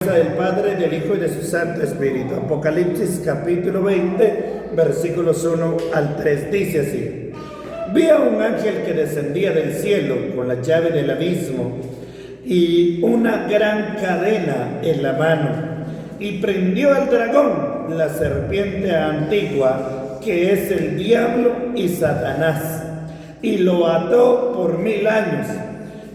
Del Padre, del Hijo y de su Santo Espíritu. Apocalipsis capítulo 20, versículos 1 al 3, dice así: Vi a un ángel que descendía del cielo con la llave del abismo y una gran cadena en la mano, y prendió al dragón, la serpiente antigua, que es el diablo y Satanás, y lo ató por 1000 años,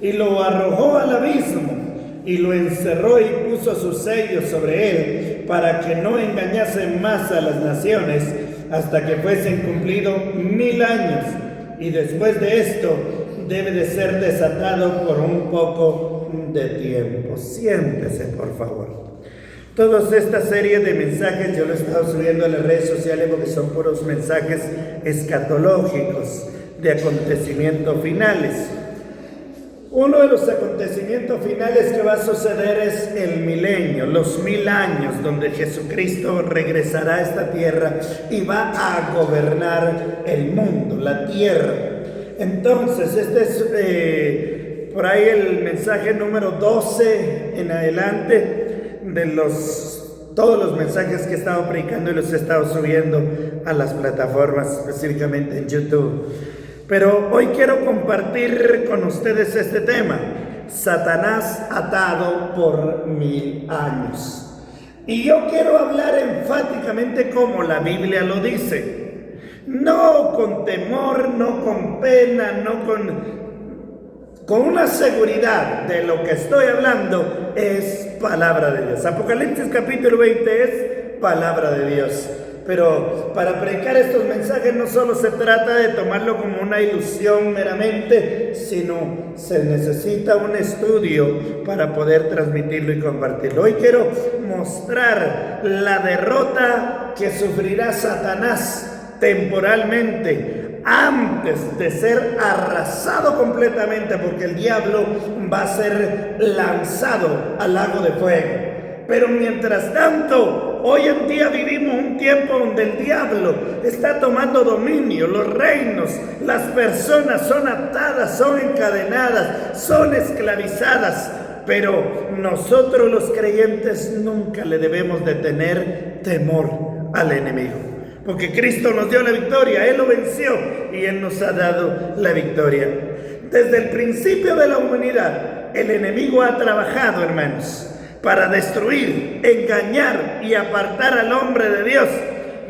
y lo arrojó al abismo, y lo encerró y puso sus sellos sobre él, para que no engañase más a las naciones, hasta que fuesen cumplidos 1000 años. Y después de esto debe de ser desatado por un poco de tiempo. Siéntese, por favor. Toda esta serie de mensajes yo lo he estado subiendo a las redes sociales porque son puros mensajes escatológicos, de acontecimientos finales. Uno de los acontecimientos finales que va a suceder es el milenio, los 1000 años, donde Jesucristo regresará a esta tierra y va a gobernar el mundo, la tierra. Entonces, este es por ahí el mensaje número 12 en adelante de todos los mensajes que he estado predicando y los he estado subiendo a las plataformas, específicamente en YouTube. Pero hoy quiero compartir con ustedes este tema: Satanás atado por 1000 años. Y yo quiero hablar enfáticamente como la Biblia lo dice, no con temor, no con pena, no con una seguridad de lo que estoy hablando. Es palabra de Dios. Apocalipsis capítulo 20 es palabra de Dios. Pero para predicar estos mensajes no solo se trata de tomarlo como una ilusión meramente, sino se necesita un estudio para poder transmitirlo y compartirlo. Hoy quiero mostrar la derrota que sufrirá Satanás temporalmente antes de ser arrasado completamente, porque el diablo va a ser lanzado al lago de fuego. Pero mientras tanto, hoy en día vivimos un tiempo donde el diablo está tomando dominio, los reinos, las personas son atadas, son encadenadas, son esclavizadas. Pero nosotros los creyentes nunca le debemos de tener temor al enemigo, porque Cristo nos dio la victoria, Él lo venció y Él nos ha dado la victoria. Desde el principio de la humanidad, el enemigo ha trabajado, hermanos, para destruir, engañar y apartar al hombre de Dios.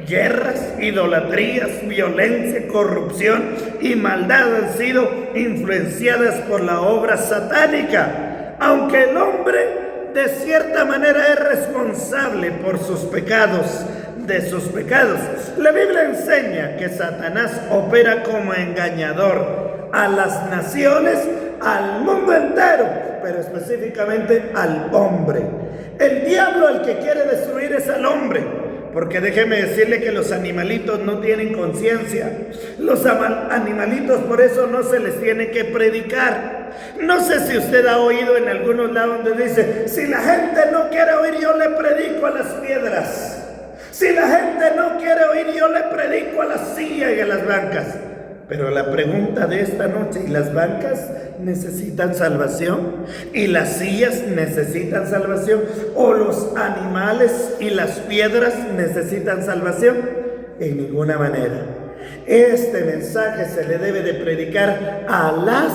Guerras, idolatrías, violencia, corrupción y maldad han sido influenciadas por la obra satánica. Aunque el hombre de cierta manera es responsable por sus pecados, la Biblia enseña que Satanás opera como engañador a las naciones, al mundo entero, pero específicamente al hombre. El diablo al que quiere destruir es al hombre, porque déjeme decirle que los animalitos no tienen conciencia. Los animalitos, por eso no se les tiene que predicar. No sé si usted ha oído en algunos lados donde dice: si la gente no quiere oír, yo le predico a las piedras. Si la gente no quiere oír, yo le predico a las sillas y a las bancas. Pero la pregunta de esta noche: ¿y las bancas necesitan salvación? ¿Y las sillas necesitan salvación? ¿O los animales y las piedras necesitan salvación? En ninguna manera. Este mensaje se le debe de predicar a las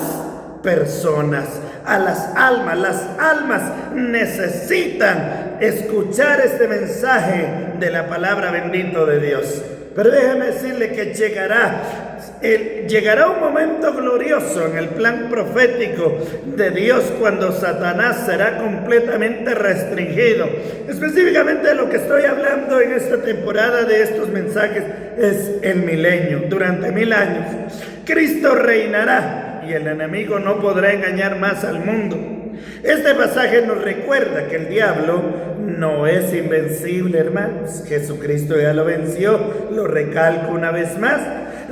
personas, a las almas. Las almas necesitan escuchar este mensaje de la palabra bendito de Dios. Pero déjeme decirle que llegará un momento glorioso en el plan profético de Dios, cuando Satanás será completamente restringido. Específicamente lo que estoy hablando en esta temporada de estos mensajes es el milenio. Durante 1000 años Cristo reinará y el enemigo no podrá engañar más al mundo. Este pasaje nos recuerda que el diablo no es invencible, hermanos. Jesucristo ya lo venció, lo recalco una vez más.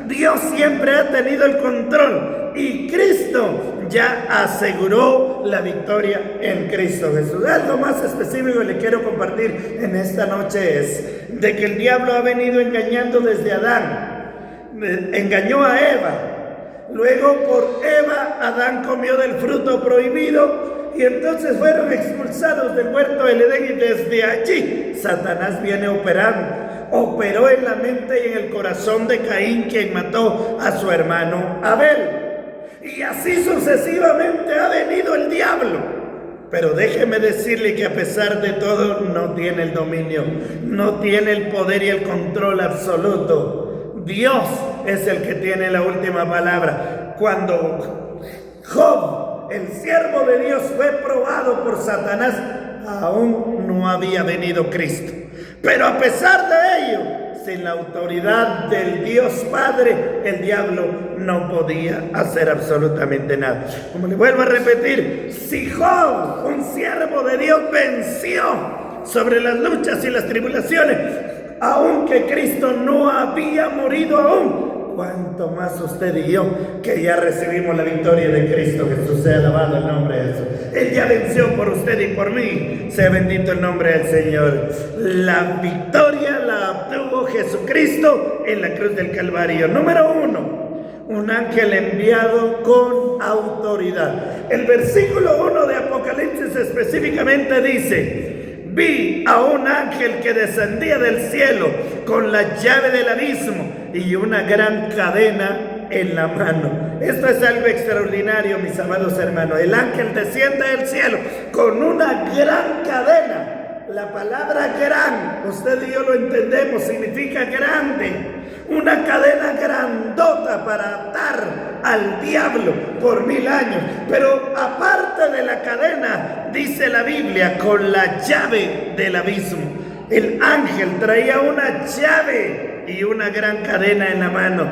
Dios siempre ha tenido el control y Cristo ya aseguró la victoria en Cristo Jesús. Algo más específico que le quiero compartir en esta noche es de que el diablo ha venido engañando desde Adán. Engañó a Eva. Luego por Eva, Adán comió del fruto prohibido y entonces fueron expulsados del huerto del Edén, y desde allí Satanás viene operó en la mente y en el corazón de Caín, quien mató a su hermano Abel. Y así sucesivamente ha venido el diablo. Pero déjeme decirle que a pesar de todo no tiene el dominio, no tiene el poder y el control absoluto. Dios es el que tiene la última palabra. Cuando Job, el siervo de Dios, fue probado por Satanás, aún no había venido Cristo. Pero a pesar de ello, sin la autoridad del Dios Padre, el diablo no podía hacer absolutamente nada. Como le vuelvo a repetir, si Job, un siervo de Dios, venció sobre las luchas y las tribulaciones, aunque Cristo no había morido aún, cuanto más usted y yo, que ya recibimos la victoria de Cristo Jesús. Sea alabado el nombre de Jesús. Él ya venció por usted y por mí. Sea bendito el nombre del Señor. La victoria la obtuvo Jesucristo en la cruz del Calvario. Número 1, un ángel enviado con autoridad. El versículo 1 de Apocalipsis específicamente dice: vi a un ángel que descendía del cielo con la llave del abismo y una gran cadena en la mano. Esto es algo extraordinario, mis amados hermanos. El ángel desciende del cielo con una gran cadena. La palabra gran, usted y yo lo entendemos, significa grande. Una cadena grandota para atar al diablo por 1000 años. Pero aparte de la cadena, dice la Biblia, con la llave del abismo. El ángel traía una llave y una gran cadena en la mano.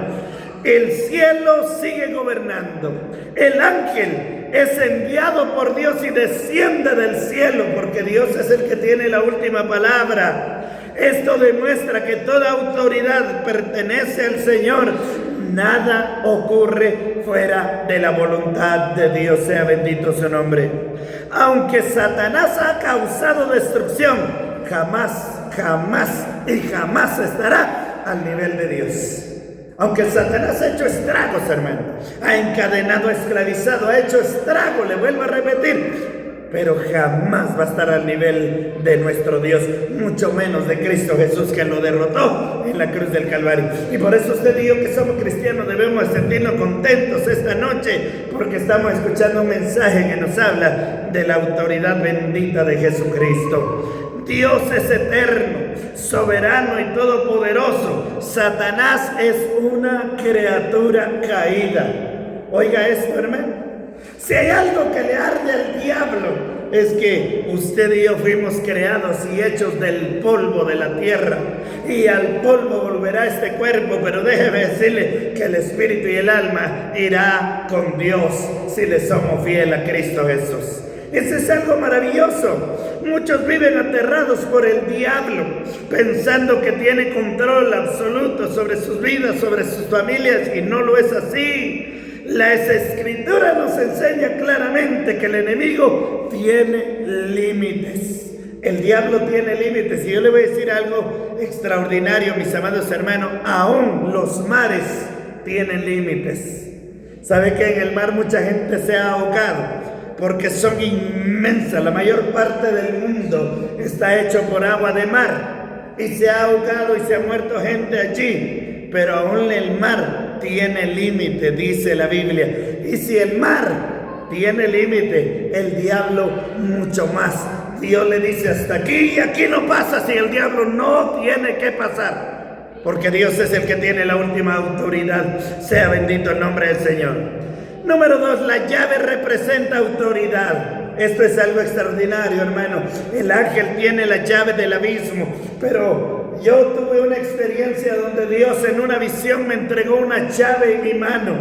El cielo sigue gobernando. El ángel es enviado por Dios y desciende del cielo, porque Dios es el que tiene la última palabra. Esto demuestra que toda autoridad pertenece al Señor. Nada ocurre fuera de la voluntad de Dios. Sea bendito su nombre. Aunque Satanás ha causado destrucción, jamás estará al nivel de Dios. Aunque Satanás ha hecho estragos, hermano, ha encadenado, esclavizado, ha hecho estragos, le vuelvo a repetir, pero jamás va a estar al nivel de nuestro Dios, mucho menos de Cristo Jesús, que lo derrotó en la cruz del Calvario. Y por eso usted y yo, que somos cristianos, debemos sentirnos contentos esta noche, porque estamos escuchando un mensaje que nos habla de la autoridad bendita de Jesucristo. Dios es eterno, soberano y todopoderoso. Satanás es una criatura caída. Oiga esto, hermano. Si hay algo que le arde al diablo, es que usted y yo fuimos creados y hechos del polvo de la tierra, y al polvo volverá este cuerpo. Pero déjeme decirle que el espíritu y el alma irá con Dios si le somos fieles a Cristo Jesús. Eso es algo maravilloso. Muchos viven aterrados por el diablo, pensando que tiene control absoluto sobre sus vidas, sobre sus familias, y no lo es así. La Escritura nos enseña claramente que el enemigo tiene límites. El diablo tiene límites. Y yo le voy a decir algo extraordinario, mis amados hermanos. Aún los mares tienen límites. ¿Sabe que en el mar mucha gente se ha ahogado? Porque son inmensas. La mayor parte del mundo está hecho por agua de mar, y se ha ahogado y se ha muerto gente allí. Pero aún el mar tiene límite, dice la Biblia. Y si el mar tiene límite, el diablo mucho más. Dios le dice hasta aquí, y aquí no pasa. Si el diablo no tiene que pasar, porque Dios es el que tiene la última autoridad. Sea bendito el nombre del Señor. Número 2, la llave representa autoridad. Esto es algo extraordinario, hermano. El ángel tiene la llave del abismo, pero yo tuve una experiencia donde Dios en una visión me entregó una llave en mi mano.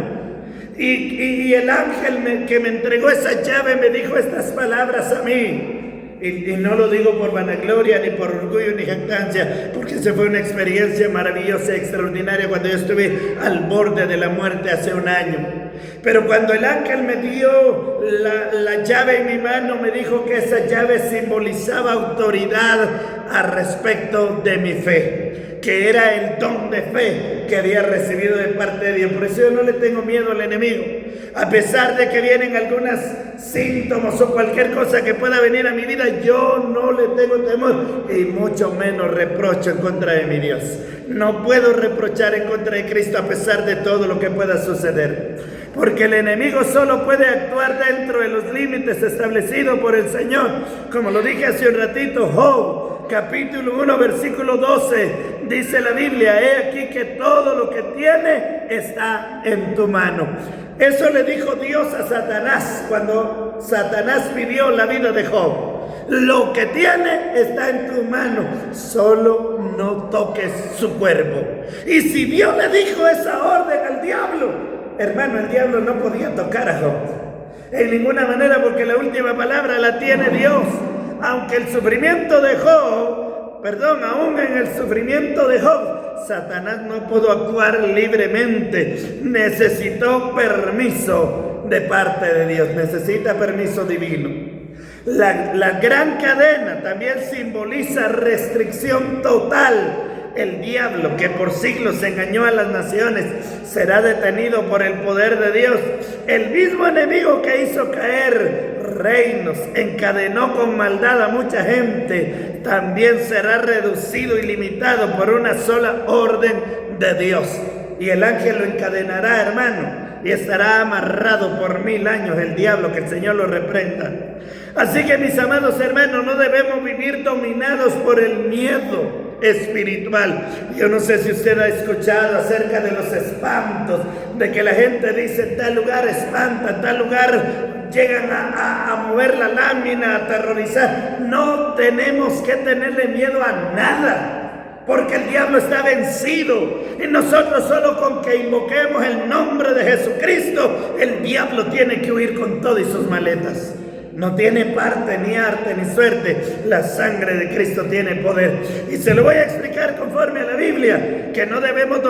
Y el ángel que me entregó esa llave me dijo estas palabras a mí. Y no lo digo por vanagloria, ni por orgullo, ni jactancia, porque esa fue una experiencia maravillosa, extraordinaria, cuando yo estuve al borde de la muerte hace un año. Pero cuando el ángel me dio la llave en mi mano, me dijo que esa llave simbolizaba autoridad al respecto de mi fe, que era el don de fe que había recibido de parte de Dios. Por eso yo no le tengo miedo al enemigo. A pesar de que vienen algunos síntomas o cualquier cosa que pueda venir a mi vida, yo no le tengo temor y mucho menos reprocho en contra de mi Dios. No puedo reprochar en contra de Cristo a pesar de todo lo que pueda suceder, porque el enemigo solo puede actuar dentro de los límites establecidos por el Señor. Como lo dije hace un ratito, Job, capítulo 1, versículo 12, dice la Biblia: he aquí que todo lo que tiene está en tu mano. Eso le dijo Dios a Satanás cuando Satanás pidió la vida de Job. Lo que tiene está en tu mano, solo no toques su cuerpo. Y si Dios le dijo esa orden al diablo, hermano, el diablo no podía tocar a Job en ninguna manera, porque la última palabra la tiene Dios. Aunque el sufrimiento de Job, aún en el sufrimiento de Job, Satanás no pudo actuar libremente. Necesitó permiso de parte de Dios, necesita permiso divino. La gran cadena también simboliza restricción total. El diablo, que por siglos engañó a las naciones, será detenido por el poder de Dios. El mismo enemigo que hizo caer reinos, encadenó con maldad a mucha gente, también será reducido y limitado por una sola orden de Dios. Y el ángel lo encadenará, hermano, y estará amarrado por 1000 años el diablo, que el Señor lo reprenda. Así que, mis amados hermanos, no debemos vivir dominados por el miedo espiritual. Yo no sé si usted ha escuchado acerca de los espantos, de que la gente dice: tal lugar espanta, tal lugar llegan a mover la lámina, a aterrorizar. No tenemos que tenerle miedo a nada, porque el diablo está vencido, y nosotros solo con que invoquemos el nombre de Jesucristo, el diablo tiene que huir con todo y sus maletas. No tiene parte, ni arte, ni suerte. La sangre de Cristo tiene poder. Y se lo voy a explicar conforme a la Biblia, que no debemos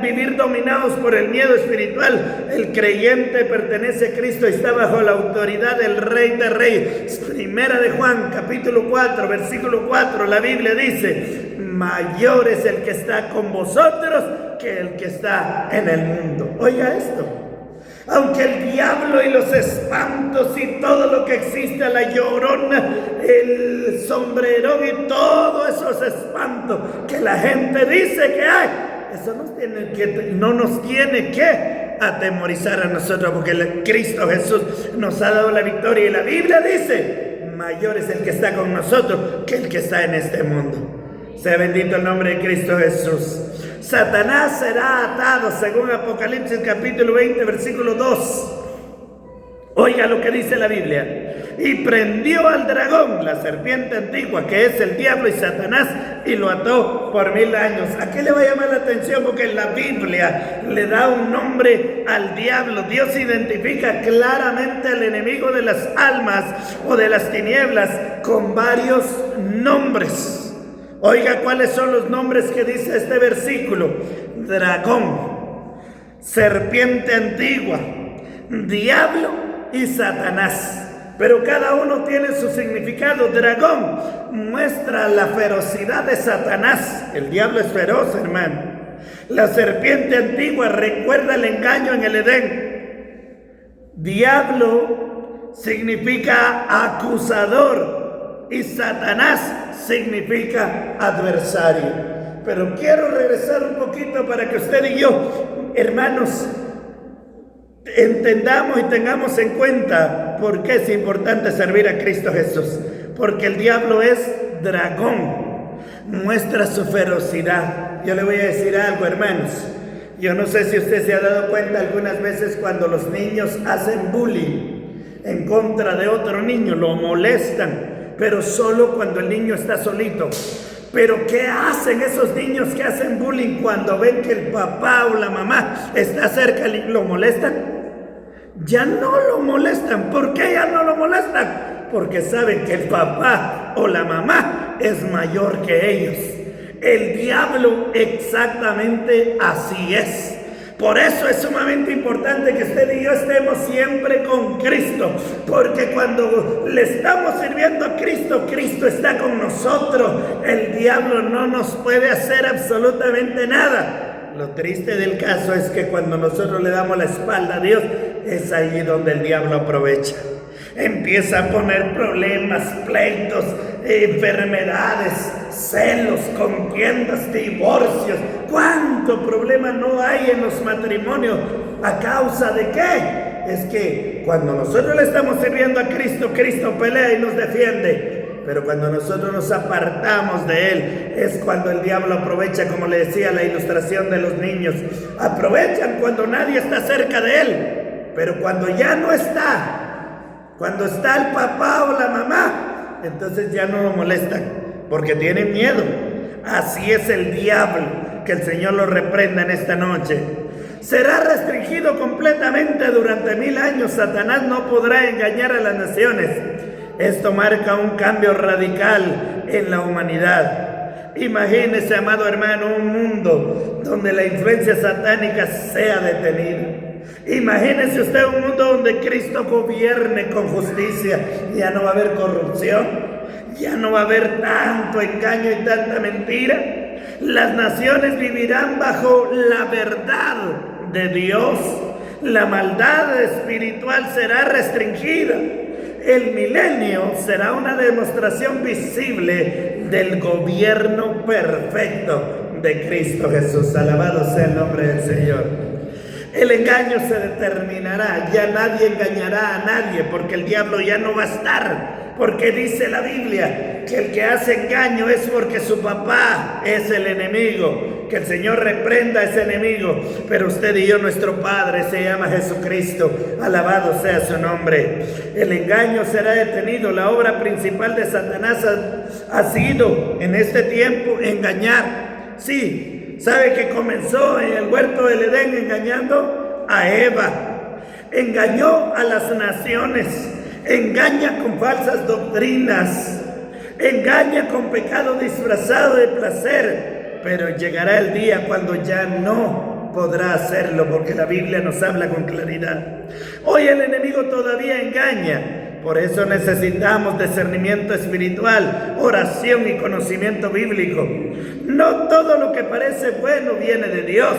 vivir dominados por el miedo espiritual. El creyente pertenece a Cristo y está bajo la autoridad del Rey de Reyes. Primera de Juan, capítulo 4, versículo 4, la Biblia dice: mayor es el que está con vosotros que el que está en el mundo. Oiga esto. Aunque el diablo y los espantos y todo lo que existe, la llorona, el sombrerón y todos esos espantos que la gente dice que hay, eso no nos tiene que atemorizar a nosotros, porque Cristo Jesús nos ha dado la victoria. Y la Biblia dice: mayor es el que está con nosotros que el que está en este mundo. Sea bendito el nombre de Cristo Jesús. Satanás será atado, según Apocalipsis capítulo 20, versículo 2. Oiga lo que dice la Biblia: y prendió al dragón, la serpiente antigua, que es el diablo y Satanás, y lo ató por 1000 años. ¿A qué le va a llamar la atención? Porque la Biblia le da un nombre al diablo. Dios identifica claramente al enemigo de las almas o de las tinieblas con varios nombres. Oiga cuáles son los nombres que dice este versículo: dragón, serpiente antigua, diablo y Satanás. Pero cada uno tiene su significado. Dragón muestra la ferocidad de Satanás. El diablo es feroz, hermano. La serpiente antigua recuerda el engaño en el Edén. Diablo significa acusador y Satanás significa adversario. Pero quiero regresar un poquito para que usted y yo, hermanos, entendamos y tengamos en cuenta por qué es importante servir a Cristo Jesús. Porque el diablo es dragón, muestra su ferocidad. Yo le voy a decir algo, hermanos. Yo no sé si usted se ha dado cuenta algunas veces cuando los niños hacen bullying en contra de otro niño, lo molestan, pero solo cuando el niño está solito. Pero ¿qué hacen esos niños que hacen bullying cuando ven que el papá o la mamá está cerca? ¿Lo molestan? Ya no lo molestan. ¿Por qué ya no lo molestan? Porque saben que el papá o la mamá es mayor que ellos. El diablo exactamente así es. Por eso es sumamente importante que usted y yo estemos siempre con Cristo, porque cuando le estamos sirviendo a Cristo, Cristo está con nosotros. El diablo no nos puede hacer absolutamente nada. Lo triste del caso es que cuando nosotros le damos la espalda a Dios, es ahí donde el diablo aprovecha. Empieza a poner problemas, pleitos, enfermedades, celos, contiendas, divorcios. ¿Cuánto problema no hay en los matrimonios? ¿A causa de qué? Es que cuando nosotros le estamos sirviendo a Cristo, Cristo pelea y nos defiende. Pero cuando nosotros nos apartamos de Él, es cuando el diablo aprovecha, como le decía la ilustración de los niños. Aprovechan cuando nadie está cerca de Él. Pero cuando ya no está, cuando está el papá o la mamá, entonces ya no lo molestan, porque tienen miedo. Así es el diablo, que el Señor lo reprenda en esta noche. Será restringido completamente durante 1000 años. Satanás no podrá engañar a las naciones. Esto marca un cambio radical en la humanidad. Imagínese, amado hermano, un mundo donde la influencia satánica sea detenida. Imagínese usted un mundo donde Cristo gobierne con justicia. Ya no va a haber corrupción, ya no va a haber tanto engaño y tanta mentira. Las naciones vivirán bajo la verdad de Dios. La maldad espiritual será restringida. El milenio será una demostración visible del gobierno perfecto de Cristo Jesús. Alabado sea el nombre del Señor. El engaño se determinará. Ya nadie engañará a nadie, porque el diablo ya no va a estar. Porque dice la Biblia que el que hace engaño es porque su papá es el enemigo. Que el Señor reprenda a ese enemigo. Pero usted y yo, nuestro Padre se llama Jesucristo. Alabado sea su nombre. El engaño será detenido. La obra principal de Satanás ha sido en este tiempo engañar. Sí, ¿sabe que comenzó en el huerto del Edén engañando a Eva? Engañó a las naciones. Engaña con falsas doctrinas, engaña con pecado disfrazado de placer, pero llegará el día cuando ya no podrá hacerlo, porque la Biblia nos habla con claridad. Hoy el enemigo todavía engaña, por eso necesitamos discernimiento espiritual, oración y conocimiento bíblico. No todo lo que parece bueno viene de Dios.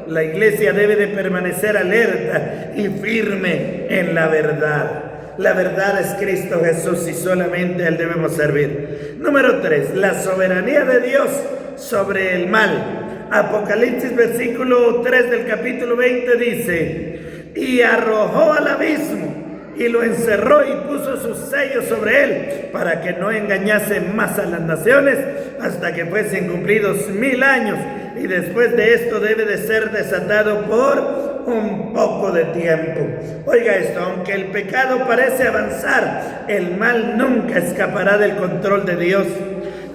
La iglesia debe de permanecer alerta y firme en la verdad. La verdad es Cristo Jesús y solamente a Él debemos servir. Número 3, la soberanía de Dios sobre el mal. Apocalipsis versículo 3 del capítulo 20 dice: y arrojó al abismo y lo encerró y puso sus sellos sobre él, para que no engañase más a las naciones hasta que fuesen cumplidos 1000 años. Y después de esto debe de ser desatado por un poco de tiempo. Oiga esto, aunque el pecado parece avanzar, el mal nunca escapará del control de Dios.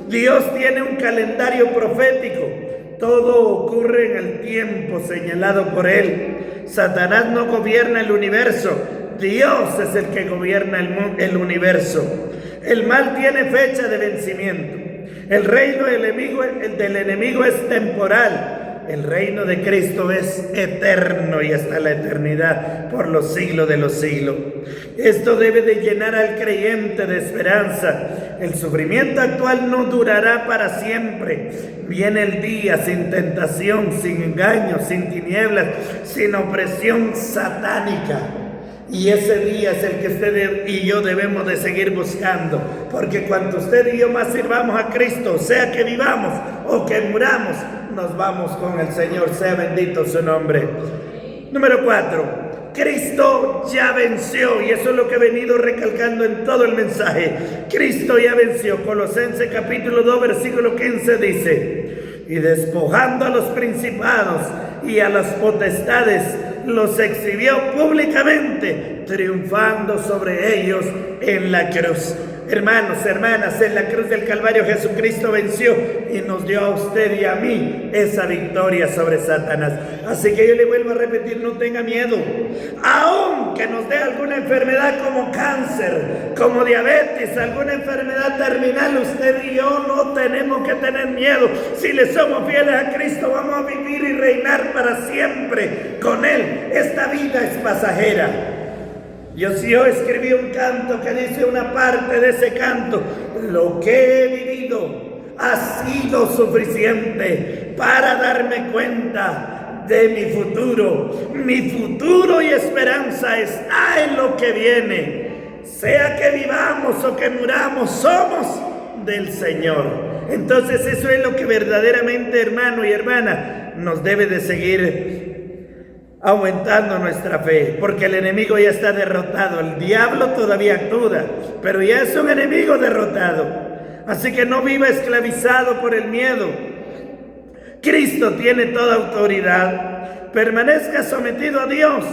Dios tiene un calendario profético. Todo ocurre en el tiempo señalado por Él. Satanás no gobierna el universo. Dios es el que gobierna el universo. El mal tiene fecha de vencimiento. El reino del enemigo es temporal. El reino de Cristo es eterno y hasta la eternidad, por los siglos de los siglos. Esto debe de llenar al creyente de esperanza. El sufrimiento actual no durará para siempre. Viene el día sin tentación, sin engaño, sin tinieblas, sin opresión satánica. Y ese día es el que usted y yo debemos de seguir buscando, porque cuando usted y yo más sirvamos a Cristo, sea que vivamos o que muramos, nos vamos con el Señor, sea bendito su nombre. Número 4, Cristo ya venció, y eso es lo que he venido recalcando en todo el mensaje. Cristo ya venció. Colosenses capítulo 2 versículo 15 dice: y despojando a los principados y a las potestades, los exhibió públicamente, triunfando sobre ellos en la cruz. Hermanos, hermanas, en la cruz del Calvario Jesucristo venció y nos dio a usted y a mí esa victoria sobre Satanás. Así que yo le vuelvo a repetir, no tenga miedo. Aunque nos dé alguna enfermedad como cáncer, como diabetes, alguna enfermedad terminal, usted y yo no tenemos que tener miedo. Si le somos fieles a Cristo, vamos a vivir y reinar para siempre con Él. Esta vida es pasajera. Yo escribí un canto que dice una parte de ese canto: lo que he vivido ha sido suficiente para darme cuenta de mi futuro. Mi futuro y esperanza está en lo que viene. Sea que vivamos o que muramos, somos del Señor. Entonces eso es lo que verdaderamente, hermano y hermana, nos debe de seguir aumentando nuestra fe, porque el enemigo ya está derrotado. El diablo todavía actúa, pero ya es un enemigo derrotado. Así que no viva esclavizado por el miedo. Cristo tiene toda autoridad. Permanezca sometido a Dios.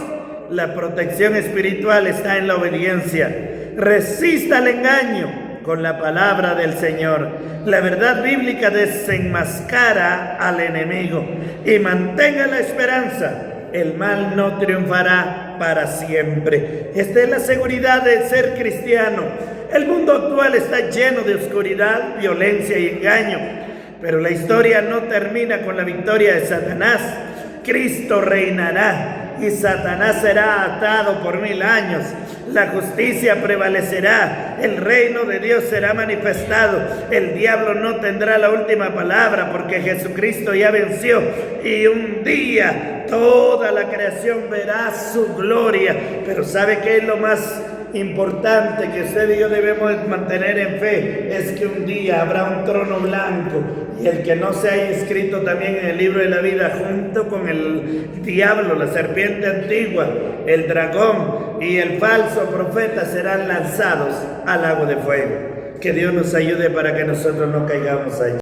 La protección espiritual está en la obediencia. Resista el engaño con la palabra del Señor. La verdad bíblica desenmascara al enemigo y mantenga la esperanza. El mal no triunfará para siempre. Esta es la seguridad de ser cristiano. El mundo actual está lleno de oscuridad, violencia y engaño, pero la historia no termina con la victoria de Satanás. Cristo reinará y Satanás será atado por 1000 años. La justicia prevalecerá, el reino de Dios será manifestado. El diablo no tendrá la última palabra porque Jesucristo ya venció. Y un día toda la creación verá su gloria. Pero ¿sabe qué es lo más importante que usted y yo debemos mantener en fe? Es que un día habrá un trono blanco y el que no se haya inscrito también en el libro de la vida junto con el diablo, la serpiente antigua, el dragón y el falso profeta serán lanzados al lago de fuego. Que Dios nos ayude para que nosotros no caigamos ahí.